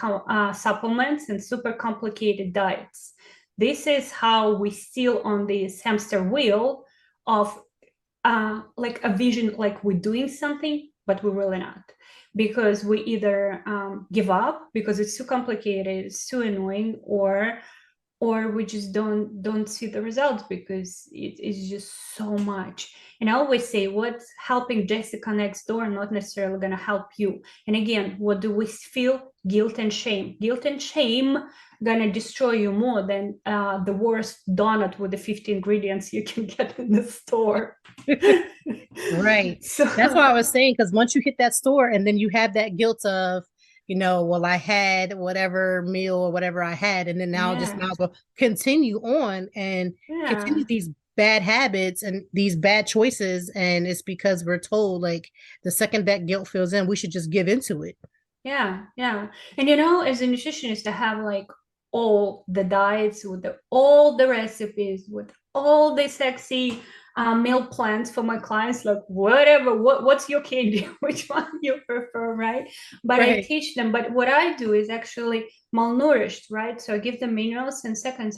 supplements and super complicated diets. This is how we still on this hamster wheel of like a vision, like we're doing something, but we're really not, because we either give up because it's too complicated, it's too annoying, or we just don't see the results because it is just so much. And I always say, what's helping Jessica next door not necessarily going to help you. And again, what do we feel? Guilt and shame. Guilt and shame gonna destroy you more than the worst donut with the 50 ingredients you can get in the store. Right. So that's what I was saying, because once you hit that store and then you have that guilt of, well, I had whatever meal or whatever I had, and then now just now go continue on and continue these bad habits and these bad choices. And it's because we're told, like, the second that guilt fills in, we should just give into it. Yeah. And as a nutritionist, I have like all the diets with all the recipes, with all the sexy meal plans for my clients, like whatever, what's your candy, which one you prefer, right? But right. I teach them, but what I do is actually malnourished, right? So I give them minerals, and second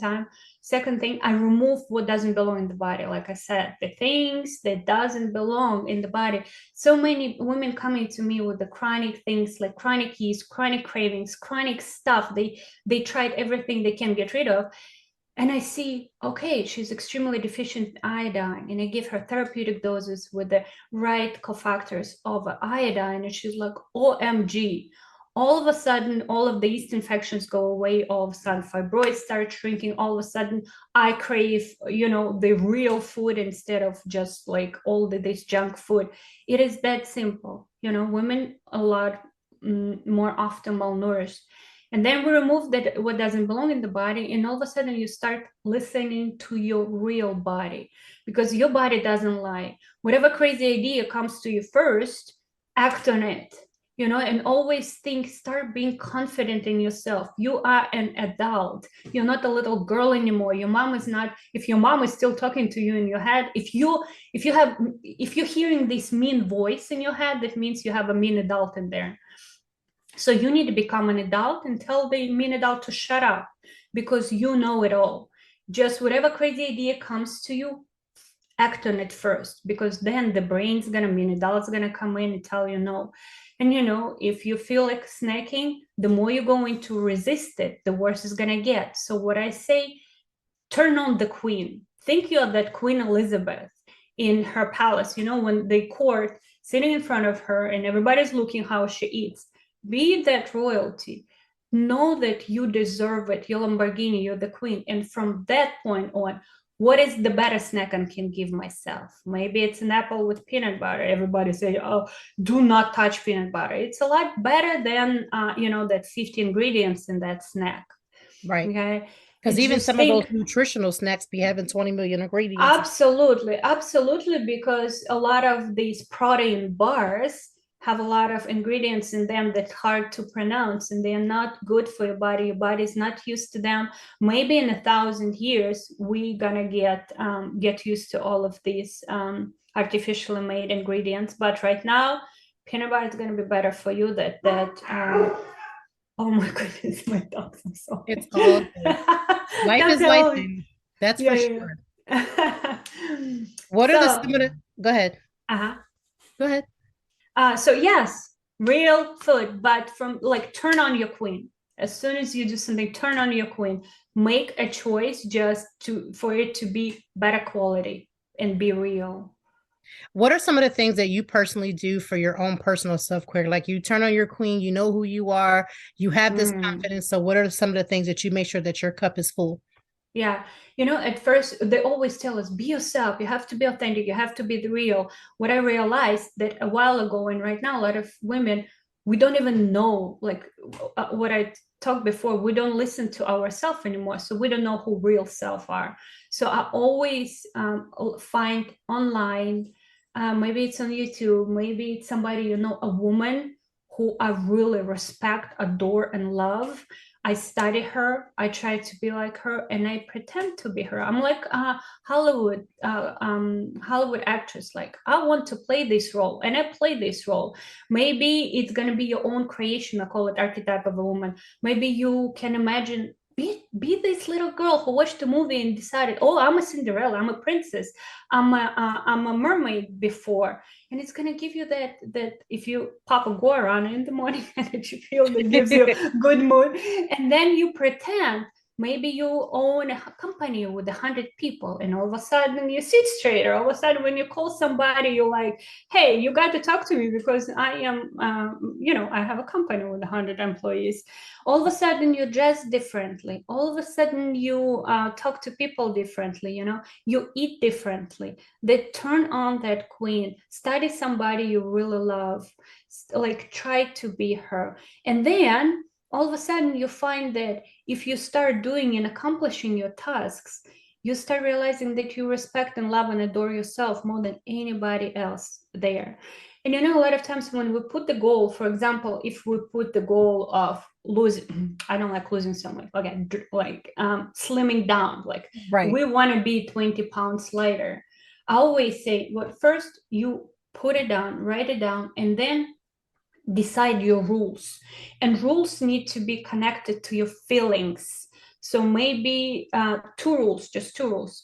thing, I remove what doesn't belong in the body. Like I said, the things that doesn't belong in the body. So many women coming to me with the chronic things, like chronic yeast, chronic cravings, chronic stuff. They tried everything they can get rid of. And I see, okay, she's extremely deficient in iodine, and I give her therapeutic doses with the right cofactors of iodine, and she's like, OMG. All of a sudden, all of the yeast infections go away. All of a sudden, fibroids start shrinking. All of a sudden, I crave, the real food instead of just like all this junk food. It is that simple. Women a lot more often malnourished. And then we remove that what doesn't belong in the body, and all of a sudden you start listening to your real body, because your body doesn't lie. Whatever crazy idea comes to you first, act on it, and always start being confident in yourself. You are an adult. You're not a little girl anymore. Your mom is not. If your mom is still talking to you in your head, if you're hearing this mean voice in your head, that means you have a mean adult in there. So you need to become an adult and tell the mean adult to shut up, because you know it all. Just whatever crazy idea comes to you, act on it first, because then the brain's mean adult's gonna come in and tell you no. And if you feel like snacking, the more you're going to resist it, the worse it's gonna get. So what I say, turn on the queen. Think you're that Queen Elizabeth in her palace, when the court sitting in front of her and everybody's looking how she eats. Be that royalty. Know that you deserve it. You're Lamborghini, you're the queen. And from that point on, what is the better snack I can give myself? Maybe it's an apple with peanut butter. Everybody say, oh, do not touch peanut butter. It's a lot better than, that 50 ingredients in that snack. Right. Okay. Because even some of those nutritional snacks be having 20 million ingredients. Absolutely. Because a lot of these protein bars have a lot of ingredients in them that's hard to pronounce, and they're not good for your body. Your body's not used to them. Maybe in 1,000 years, we're gonna get used to all of these artificially made ingredients. But right now, peanut butter is gonna be better for you. Oh my goodness, my dogs are so. It's all good. Life is life. That's for sure. What are the similar? Go ahead. Go ahead. So yes, real food, but from turn on your queen. As soon as you do something, turn on your queen. Make a choice just for it to be better quality and be real. What are some of the things that you personally do for your own personal self-care? Like you turn on your queen, you know who you are, you have this confidence. So what are some of the things that you make sure that your cup is full? Yeah. At first they always tell us, be yourself, you have to be authentic, you have to be the real. What I realized that a while ago, and right now a lot of women, we don't even know, like what I talked before, we don't listen to ourselves anymore. So we don't know who real self are. So I always find online, maybe it's on YouTube, maybe it's somebody, a woman who I really respect, adore, and love. I study her, I try to be like her, and I pretend to be her. I'm like a Hollywood actress. Like, I want to play this role, and I play this role. Maybe it's gonna be your own creation. I call it archetype of a woman. Maybe you can imagine, be this little girl who watched the movie and decided, oh, I'm a Cinderella, I'm a princess, I'm a mermaid before. And it's going to give you that if you pop a guarana in the morning energy field, that gives you good mood. And then you pretend maybe you own a company with 100 people, and all of a sudden you sit straight, or all of a sudden when you call somebody, you're like, hey, you got to talk to me because I am I have a company with 100 employees. All of a sudden you dress differently, all of a sudden you talk to people differently, you eat differently. They turn on that queen. Study somebody you really love, like try to be her. And then all of a sudden you find that if you start doing and accomplishing your tasks, you start realizing that you respect and love and adore yourself more than anybody else there. And a lot of times when we put the goal, for example, if we put the goal of losing, I don't like losing so much, okay, like slimming down, like we want to be 20 pounds lighter. I always say, well, first you put it down, write it down, and then decide your rules. And rules need to be connected to your feelings. So maybe just two rules.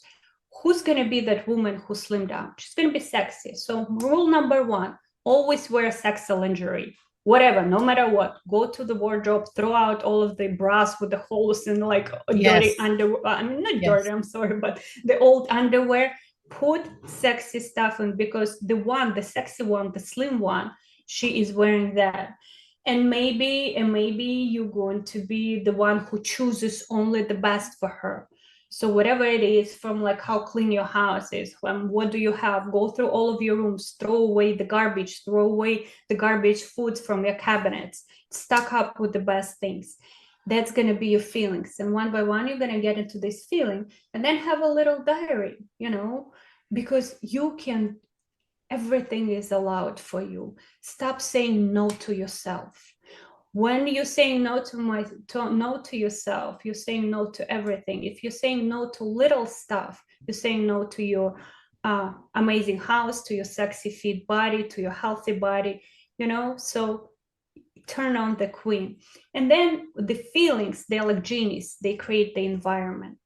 Who's going to be that woman who slimmed down? She's going to be sexy. So rule number one, always wear sexy lingerie. Whatever, no matter what, go to the wardrobe, throw out all of the bras with the holes and like dirty underwear. I mean, not dirty, I'm sorry, but the old underwear. Put sexy stuff in, because the sexy one, the slim one, she is wearing that. And maybe you're going to be the one who chooses only the best for her. So whatever it is, from like how clean your house is, what do you have, go through all of your rooms, throw away the garbage foods from your cabinets, stock up with the best things. That's going to be your feelings. And one by one, you're going to get into this feeling, and then have a little diary, because everything is allowed for you. Stop saying no to yourself. When you're saying no to yourself, you're saying no to everything. If you're saying no to little stuff, you're saying no to your amazing house, to your sexy fit body, to your healthy body, so turn on the queen. And then the feelings, they're like genies, they create the environment.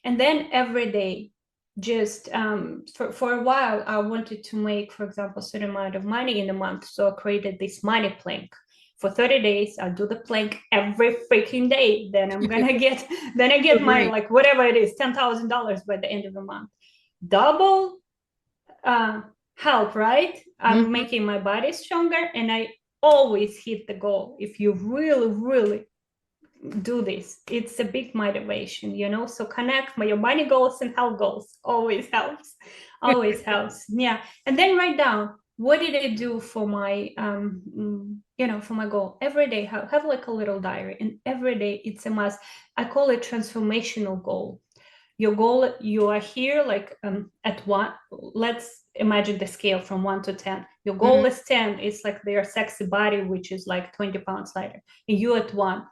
And then every day, just for a while, I wanted to make, for example, a certain amount of money in a month. So I created this money plank. For 30 days, I'll do the plank every freaking day. Then I'm gonna I get my, like, whatever it is, $10,000 by the end of the month. Double help, right? I'm making my body stronger, and I always hit the goal. If you really, really do this, it's a big motivation, so connect your money goals and health goals. Always helps. Yeah. And then write down, what did I do for my for my goal? Every day have like a little diary, and every day it's a must. I call it transformational goal. Your goal, you are here like at 1. Let's imagine the scale from 1 to 10. Your goal is 10. It's like their sexy body, which is like 20 pounds lighter, and you at 1.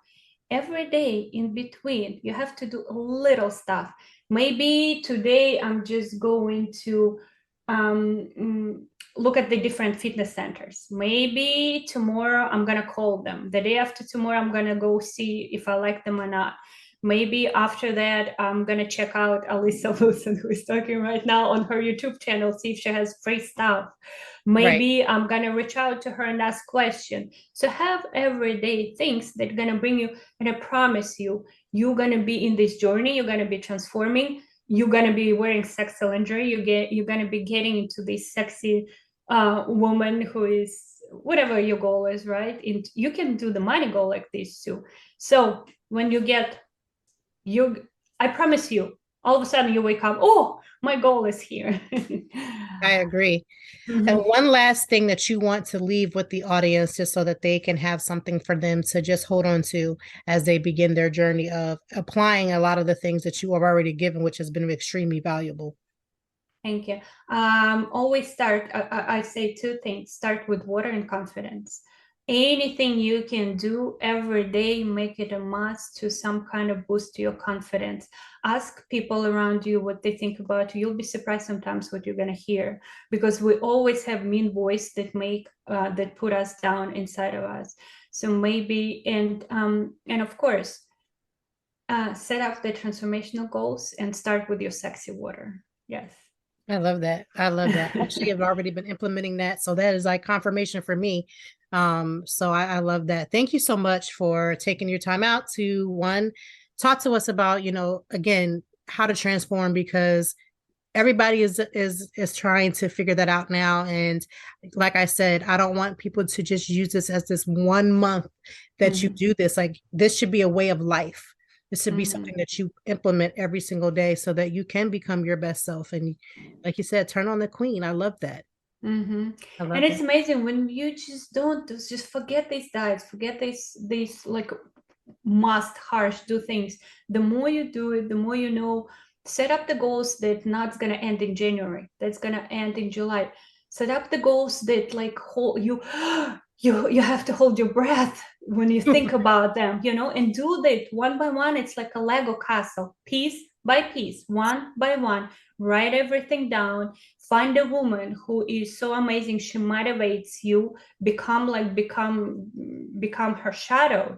Every day in between, you have to do a little stuff. Maybe today I'm just going to look at the different fitness centers. Maybe tomorrow I'm gonna call them. The day after tomorrow, I'm gonna go see if I like them or not. Maybe after that, I'm gonna check out Olesya Wilson, who is talking right now, on her YouTube channel, see if she has free stuff. Maybe I'm gonna reach out to her and ask questions. So have everyday things that are gonna bring you, and I promise you, you're gonna be in this journey, you're gonna be transforming. you're going to be wearing sexy lingerie. You're going to be getting into this sexy woman who is whatever your goal is, right? And you can do the money goal like this too. So when you get I promise you, all of a sudden you wake up, oh, my goal is here. I agree. Mm-hmm. And one last thing that you want to leave with the audience, just so that they can have something for them to just hold on to as they begin their journey of applying a lot of the things that you have already given, which has been extremely valuable. Thank you. Always start, I say two things. Start with water and confidence. Anything you can do every day, make it a must to some kind of boost to your confidence. Ask people around you what they think about you. You'll be surprised sometimes what you're going to hear, because we always have mean voice that put us down inside of us. So maybe, and of course, set up the transformational goals and start with your sexy water. Yes. I love that. I love that. Actually, I've already been implementing that. So that is like confirmation for me. So I love that. Thank you so much for taking your time out to talk to us about, again, how to transform, because everybody is trying to figure that out now. And like I said, I don't want people to just use this as this 1 month that you do this. Like, this should be a way of life. This should be something that you implement every single day so that you can become your best self. And like you said, turn on the queen. I love that. Mm-hmm. And it's amazing when you just forget these diets, forget these like must harsh do things. The more you do it, the more you know. Set up the goals that not going to end in January, that's going to end in July. Set up the goals that like hold you you have to hold your breath when you think about them, and do that one by one. It's like a Lego castle, piece by piece, one by one. Write everything down. Find a woman who is so amazing, she motivates you. Become her shadow,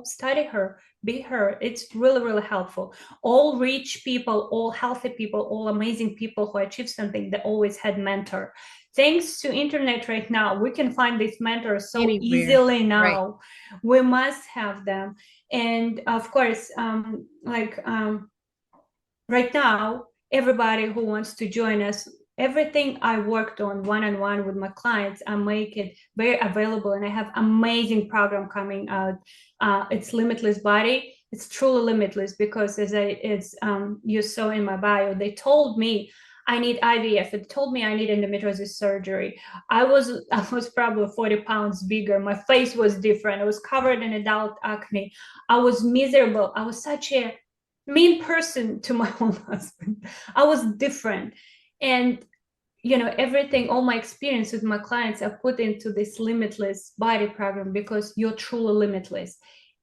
study her, be her. It's really, really helpful. All rich people, all healthy people, all amazing people who achieve something, they always had mentor. Thanks to internet right now, we can find these mentors so easily now. Right. We must have them. And of course, right now, everybody who wants to join us, everything I worked on one-on-one with my clients, I make it very available. And I have amazing program coming out. It's Limitless Body. It's truly limitless, because as you saw in my bio, they told me I need IVF. They told me I need endometriosis surgery. I was probably 40 pounds bigger. My face was different. I was covered in adult acne. I was miserable. I was such a mean person to my own husband. I was different. And everything, all my experience with my clients, I put into this Limitless Body program, because you're truly limitless.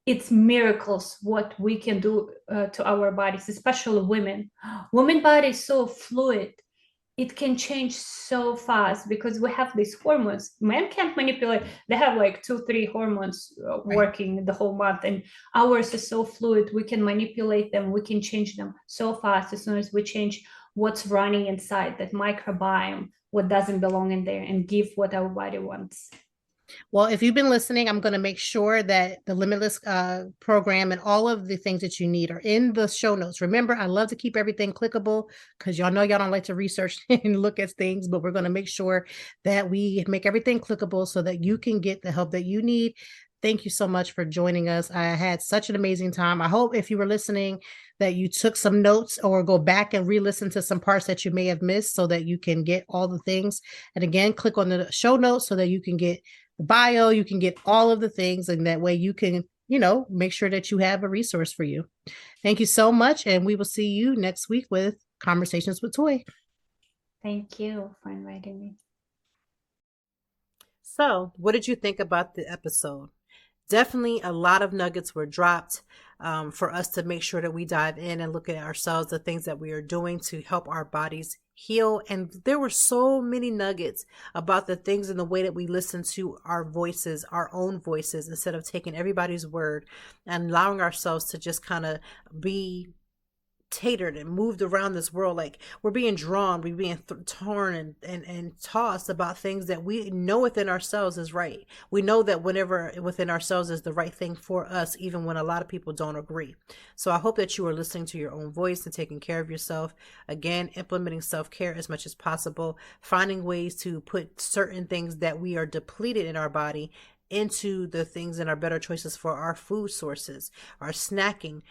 It's miracles what we can do to our bodies, especially women. Women body is so fluid. It can change so fast because we have these hormones. Men can't manipulate. They have like 2-3 hormones working the whole month, and ours is so fluid. We can manipulate them. We can change them so fast as soon as we change what's running inside that microbiome, what doesn't belong in there, and give what our body wants. Well, if you've been listening, I'm going to make sure that the Limitless program and all of the things that you need are in the show notes. Remember, I love to keep everything clickable, because y'all know y'all don't like to research and look at things, but we're going to make sure that we make everything clickable so that you can get the help that you need. Thank you so much for joining us. I had such an amazing time. I hope if you were listening that you took some notes or go back and re-listen to some parts that you may have missed so that you can get all the things. And again, click on the show notes so that you can get the bio, you can get all of the things, and that way you can, make sure that you have a resource for you. Thank you so much. And we will see you next week with Conversations with Toy. Thank you for inviting me. So, what did you think about the episode? Definitely a lot of nuggets were dropped for us to make sure that we dive in and look at ourselves, the things that we are doing to help our bodies heal. And there were so many nuggets about the things and the way that we listen to our voices, our own voices, instead of taking everybody's word and allowing ourselves to just kind of be tatered and moved around this world. Like we're being drawn, we're being torn and tossed about things that we know within ourselves is right. We know that whatever within ourselves is the right thing for us, even when a lot of people don't agree. So I hope that you are listening to your own voice and taking care of yourself. Again, implementing self-care as much as possible, finding ways to put certain things that we are depleted in our body into the things and our better choices for our food sources, our snacking,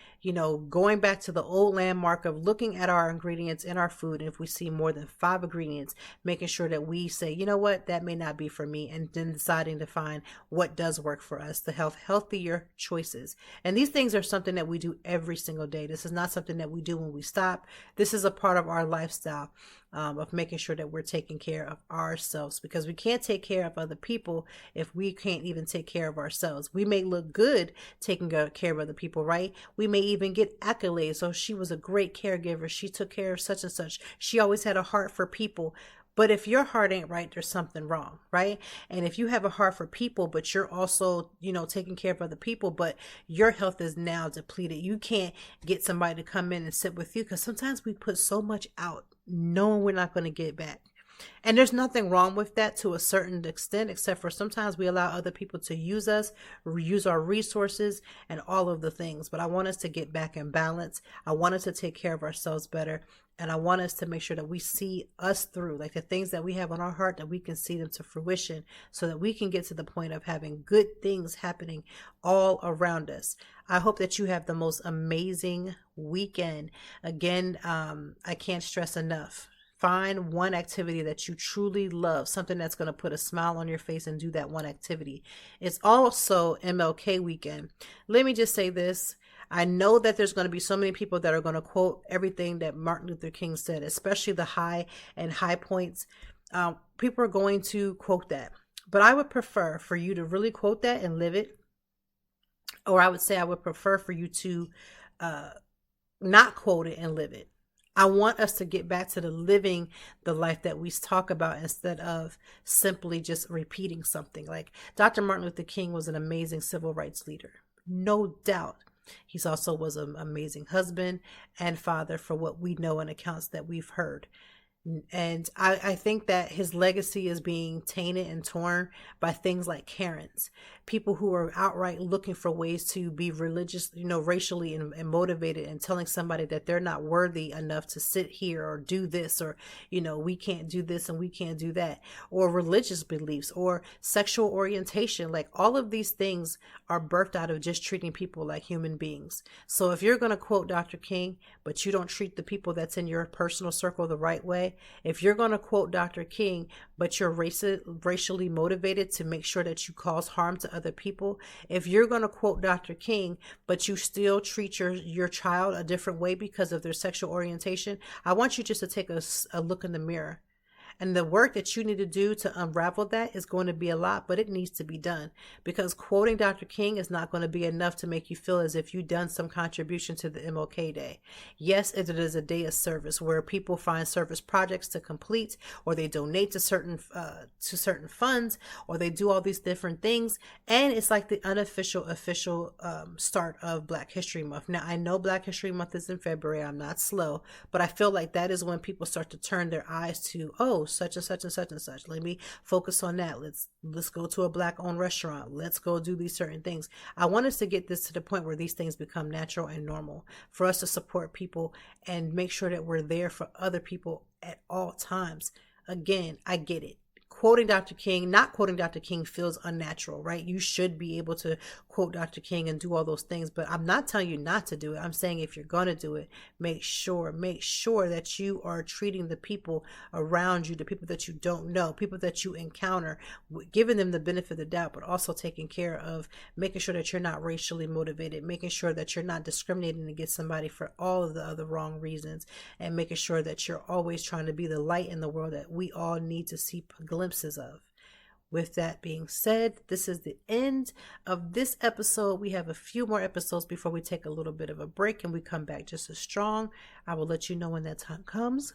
going back to the old landmark of looking at our ingredients in our food. And if we see more than 5 ingredients, making sure that we say, you know what, that may not be for me. And then deciding to find what does work for us, the healthier choices. And these things are something that we do every single day. This is not something that we do when we stop. This is a part of our lifestyle. Of making sure that we're taking care of ourselves, because we can't take care of other people if we can't even take care of ourselves. We may look good taking care of other people, right? We may even get accolades. So she was a great caregiver. She took care of such and such. She always had a heart for people. But if your heart ain't right, there's something wrong, right? And if you have a heart for people, but you're also, taking care of other people, but your health is now depleted, you can't get somebody to come in and sit with you, because sometimes we put so much out knowing we're not going to get back. And there's nothing wrong with that to a certain extent, except for sometimes we allow other people to use us, use our resources, and all of the things. But I want us to get back in balance. I want us to take care of ourselves better. And I want us to make sure that we see us through, like the things that we have on our heart, that we can see them to fruition, so that we can get to the point of having good things happening all around us. I hope that you have the most amazing weekend. Again, I can't stress enough. Find one activity that you truly love, something that's going to put a smile on your face, and do that one activity. It's also MLK weekend. Let me just say this. I know that there's going to be so many people that are going to quote everything that Martin Luther King said, especially the high points. People are going to quote that. But I would prefer for you to really quote that and live it. Or I would say I would prefer for you to not quote it and live it. I want us to get back to living the life that we talk about, instead of simply just repeating something. Like Dr. Martin Luther King was an amazing civil rights leader, no doubt. He also was an amazing husband and father, for what we know in accounts that we've heard. And I think that his legacy is being tainted and torn by things like Karens, people who are outright looking for ways to be religious, racially and motivated, and telling somebody that they're not worthy enough to sit here or do this, or, we can't do this and we can't do that, or religious beliefs or sexual orientation. Like all of these things are birthed out of just treating people like human beings. So if you're going to quote Dr. King, but you don't treat the people that's in your personal circle the right way, if you're going to quote Dr. King, but you're racially motivated to make sure that you cause harm to other people, if you're going to quote Dr. King, but you still treat your child a different way because of their sexual orientation, I want you just to take a look in the mirror. And the work that you need to do to unravel that is going to be a lot, but it needs to be done, because quoting Dr. King is not going to be enough to make you feel as if you've done some contribution to the MLK Day. Yes, it is a day of service where people find service projects to complete, or they donate to certain funds, or they do all these different things. And it's like the official start of Black History Month. Now, I know Black History Month is in February. I'm not slow, but I feel like that is when people start to turn their eyes to, such and such and such and such. Let me focus on that. Let's go to a Black-owned restaurant. Let's go do these certain things. I want us to get this to the point where these things become natural and normal, for us to support people and make sure that we're there for other people at all times. Again, I get it. Quoting Dr. King, not quoting Dr. King feels unnatural, right? You should be able to quote Dr. King and do all those things, but I'm not telling you not to do it. I'm saying if you're going to do it, make sure that you are treating the people around you, the people that you don't know, people that you encounter, giving them the benefit of the doubt, but also taking care of making sure that you're not racially motivated, making sure that you're not discriminating against somebody for all of the other wrong reasons, and making sure that you're always trying to be the light in the world that we all need to see glimpses of. With that being said, this is the end of this episode. We have a few more episodes before we take a little bit of a break and we come back just as strong. I will let you know when that time comes.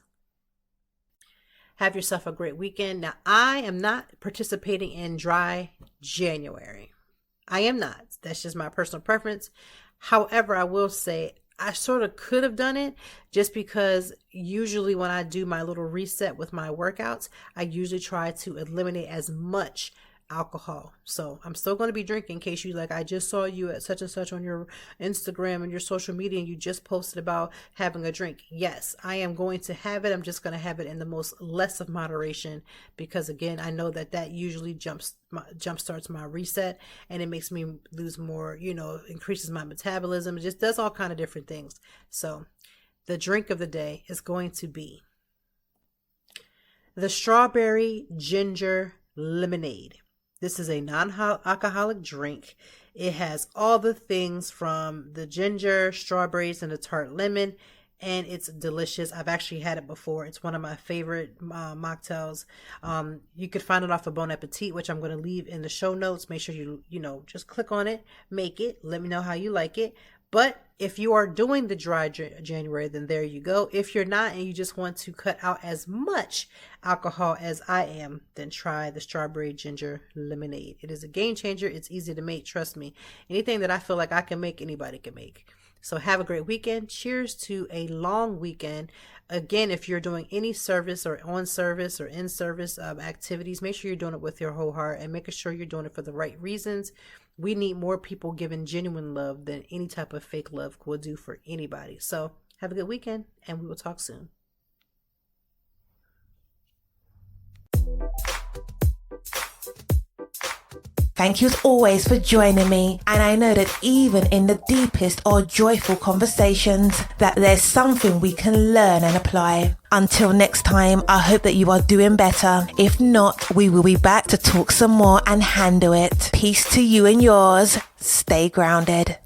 Have yourself a great weekend. Now, I am not participating in Dry January. I am not. That's just my personal preference. However, I will say I sort of could have done it just because usually when I do my little reset with my workouts, I usually try to eliminate as much alcohol. So I'm still going to be drinking in case you like, I just saw you at such and such on your Instagram and your social media and you just posted about having a drink. Yes, I am going to have it. I'm just going to have it in the most less of moderation because again, I know that usually jump starts my reset and it makes me lose more, increases my metabolism. It just does all kind of different things. So the drink of the day is going to be the strawberry ginger lemonade. This is a non-alcoholic drink. It has all the things from the ginger, strawberries, and the tart lemon, and it's delicious. I've actually had it before. It's one of my favorite mocktails. You could find it off of Bon Appetit, which I'm going to leave in the show notes. Make sure you just click on it, make it, let me know how you like it. But if you are doing the dry January, then there you go. If you're not and you just want to cut out as much alcohol as I am, then try the strawberry ginger lemonade. It is a game changer. It's easy to make. Trust me. Anything that I feel like I can make, anybody can make. So have a great weekend. Cheers to a long weekend. Again, if you're doing any service or on service or in service activities, make sure you're doing it with your whole heart and making sure you're doing it for the right reasons. We need more people giving genuine love than any type of fake love will do for anybody. So have a good weekend and we will talk soon. Thank you as always for joining me, and I know that even in the deepest or joyful conversations that there's something we can learn and apply. Until next time, I hope that you are doing better. If not, we will be back to talk some more and handle it. Peace to you and yours. Stay grounded.